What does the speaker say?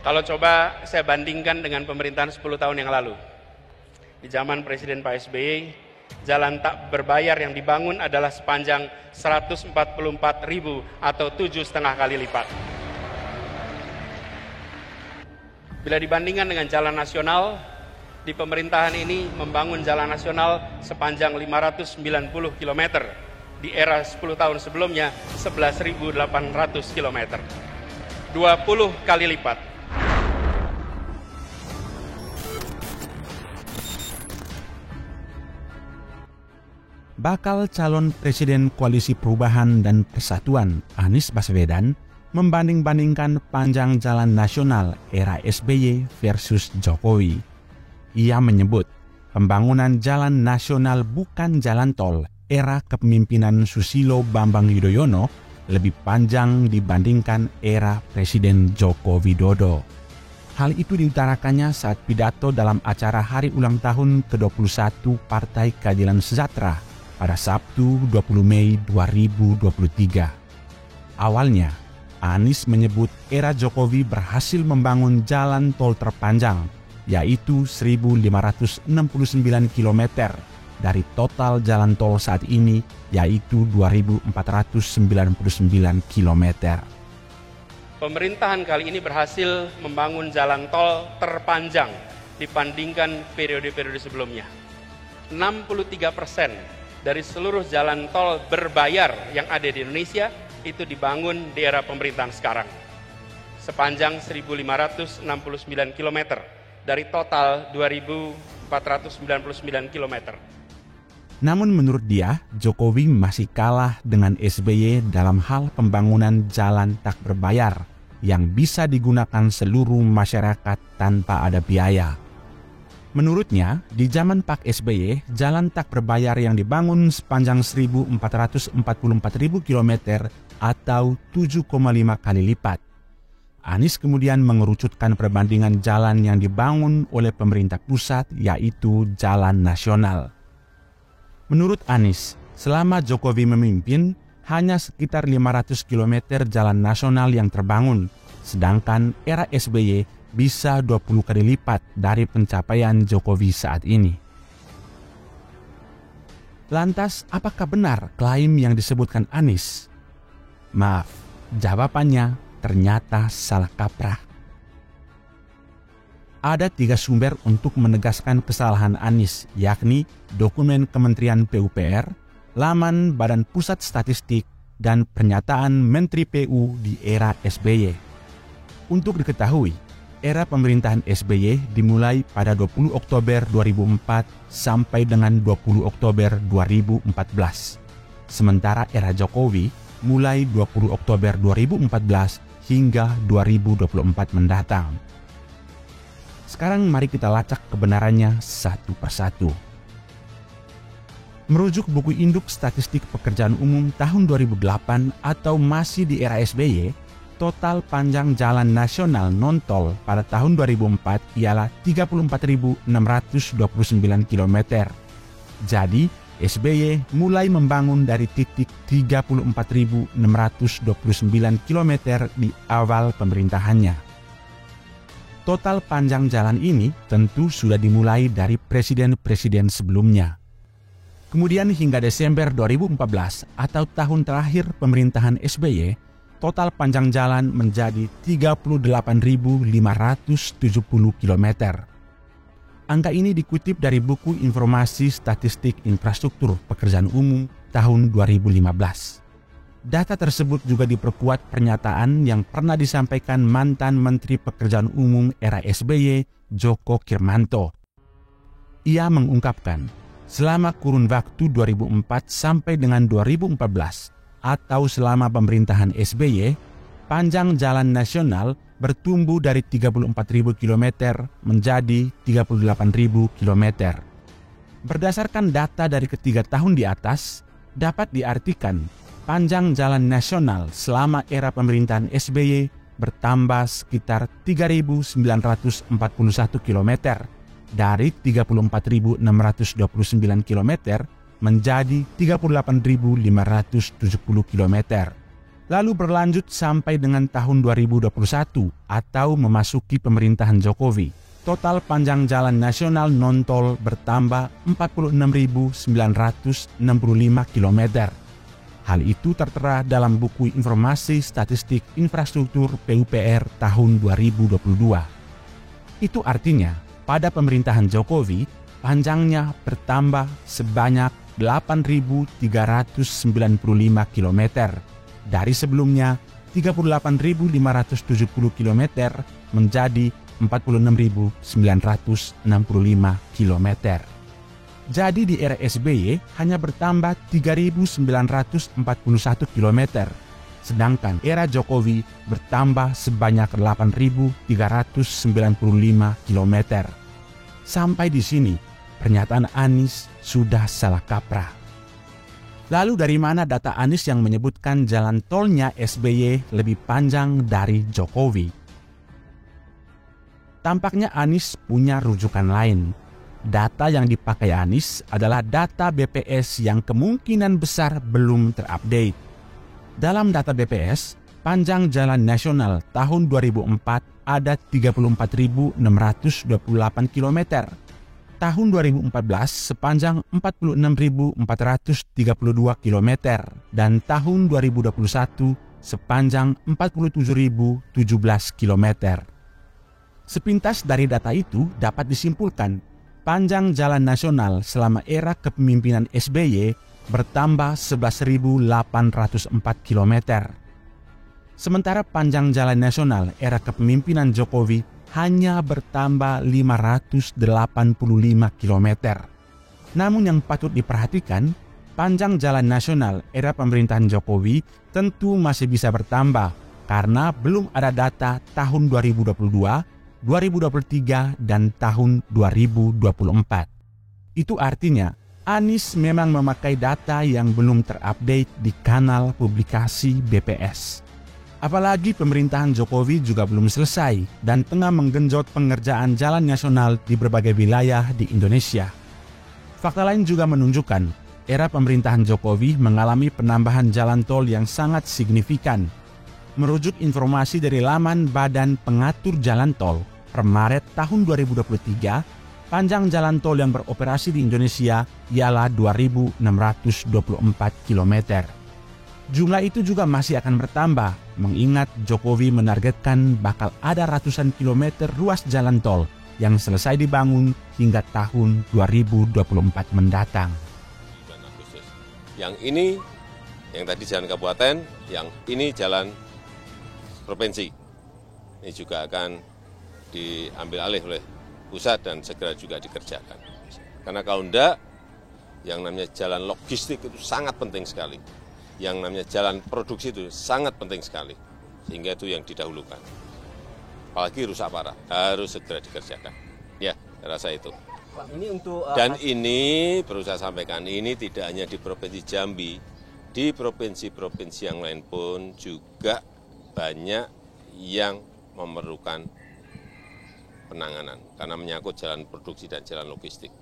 Kalau coba saya bandingkan dengan pemerintahan 10 tahun yang lalu. Di zaman Presiden Pak SBY, jalan tak berbayar yang dibangun adalah sepanjang 144.000 atau 7,5 kali lipat. Bila dibandingkan dengan jalan nasional, di pemerintahan ini membangun jalan nasional sepanjang 590 km. Di era 10 tahun sebelumnya 11.800 km. 20 kali lipat. Bakal calon Presiden Koalisi Perubahan dan Persatuan Anies Baswedan membanding-bandingkan panjang jalan nasional era SBY versus Jokowi. Ia menyebut pembangunan jalan nasional bukan jalan tol era kepemimpinan Susilo Bambang Yudhoyono lebih panjang dibandingkan era Presiden Joko Widodo. Hal itu diutarakannya saat pidato dalam acara hari ulang tahun ke-21 Partai Keadilan Sejahtera pada Sabtu 20 Mei 2023. Awalnya, Anies menyebut era Jokowi berhasil membangun jalan tol terpanjang, yaitu 1.569 km dari total jalan tol saat ini, yaitu 2.499 km. Pemerintahan kali ini berhasil membangun jalan tol terpanjang dibandingkan periode-periode sebelumnya. 63% dari seluruh jalan tol berbayar yang ada di Indonesia itu dibangun di era pemerintahan sekarang. Sepanjang 1.569 km dari total 2.499 km. Namun menurut dia, Jokowi masih kalah dengan SBY dalam hal pembangunan jalan tak berbayar yang bisa digunakan seluruh masyarakat tanpa ada biaya. Menurutnya, di zaman Pak SBY, jalan tak berbayar yang dibangun sepanjang 1.444.000 km atau 7,5 kali lipat. Anies kemudian mengerucutkan perbandingan jalan yang dibangun oleh pemerintah pusat, yaitu jalan nasional. Menurut Anies, selama Jokowi memimpin, hanya sekitar 500 km jalan nasional yang terbangun, sedangkan era SBY bisa 20 kali lipat dari pencapaian Jokowi saat ini. Lantas, apakah benar klaim yang disebutkan Anies? Maaf, jawabannya ternyata salah kaprah. Ada 3 sumber untuk menegaskan kesalahan Anies, yakni dokumen Kementerian PUPR, laman Badan Pusat Statistik, dan pernyataan Menteri PU di era SBY. Untuk diketahui, era pemerintahan SBY dimulai pada 20 Oktober 2004 sampai dengan 20 Oktober 2014. Sementara era Jokowi mulai 20 Oktober 2014 hingga 2024 mendatang. Sekarang mari kita lacak kebenarannya satu persatu. Merujuk buku Induk Statistik Pekerjaan Umum tahun 2008 atau masih di era SBY, total panjang jalan nasional non-tol pada tahun 2004 ialah 34.629 km. Jadi, SBY mulai membangun dari titik 34.629 km di awal pemerintahannya. Total panjang jalan ini tentu sudah dimulai dari presiden-presiden sebelumnya. Kemudian hingga Desember 2014 atau tahun terakhir pemerintahan SBY, total panjang jalan menjadi 38.570 km. Angka ini dikutip dari buku Informasi Statistik Infrastruktur Pekerjaan Umum tahun 2015. Data tersebut juga diperkuat pernyataan yang pernah disampaikan mantan Menteri Pekerjaan Umum era SBY, Djoko Kirmanto. Ia mengungkapkan, selama kurun waktu 2004 sampai dengan 2014, atau selama pemerintahan SBY, panjang jalan nasional bertumbuh dari 34.000 km menjadi 38.000 km. Berdasarkan data dari ketiga tahun di atas, dapat diartikan panjang jalan nasional selama era pemerintahan SBY bertambah sekitar 3.941 km dari 34.629 km menjadi 38.570 km. lalu berlanjut sampai dengan tahun 2021 atau memasuki pemerintahan Jokowi. Total panjang jalan nasional non-tol bertambah 46.965 km. Hal itu tertera dalam buku Informasi Statistik Infrastruktur PUPR tahun 2022. Itu artinya, pada pemerintahan Jokowi, panjangnya bertambah sebanyak 8.395 km. Dari sebelumnya 38.570 km menjadi 46.965 km. Jadi di era SBY hanya bertambah 3.941 km, sedangkan era Jokowi bertambah sebanyak 8.395 km. Sampai di sini, pernyataan Anies sudah salah kaprah. Lalu dari mana data Anies yang menyebutkan jalan tolnya SBY lebih panjang dari Jokowi? Tampaknya Anies punya rujukan lain. Data yang dipakai Anies adalah data BPS yang kemungkinan besar belum terupdate. Dalam data BPS, panjang jalan nasional tahun 2004 ada 34.628 km. Tahun 2014 sepanjang 46.432 km dan tahun 2021 sepanjang 47.017 km. Sepintas dari data itu dapat disimpulkan panjang jalan nasional selama era kepemimpinan SBY bertambah 11.804 km. Sementara panjang jalan nasional era kepemimpinan Jokowi hanya bertambah 585 km. Namun yang patut diperhatikan, panjang jalan nasional era pemerintahan Jokowi tentu masih bisa bertambah karena belum ada data tahun 2022, 2023, dan tahun 2024. Itu artinya, Anies memang memakai data yang belum terupdate di kanal publikasi BPS. Apalagi pemerintahan Jokowi juga belum selesai dan tengah menggenjot pengerjaan jalan nasional di berbagai wilayah di Indonesia. Fakta lain juga menunjukkan era pemerintahan Jokowi mengalami penambahan jalan tol yang sangat signifikan. Merujuk informasi dari laman Badan Pengatur Jalan Tol per Maret tahun 2023, panjang jalan tol yang beroperasi di Indonesia ialah 2.624 km. Jumlah itu juga masih akan bertambah, mengingat Jokowi menargetkan bakal ada ratusan kilometer ruas jalan tol yang selesai dibangun hingga tahun 2024 mendatang. Yang ini, yang tadi jalan kabupaten, yang ini jalan provinsi. Ini juga akan diambil alih oleh pusat dan segera juga dikerjakan. Karena kalau enggak, yang namanya jalan logistik itu sangat penting sekali. Yang namanya jalan produksi itu sangat penting sekali, sehingga itu yang didahulukan. Apalagi rusak parah, harus segera dikerjakan. Ya, saya rasa itu. Pak, ini untuk dan ini perlu saya sampaikan, ini tidak hanya di Provinsi Jambi, di provinsi-provinsi yang lain pun juga banyak yang memerlukan penanganan, karena menyangkut jalan produksi dan jalan logistik.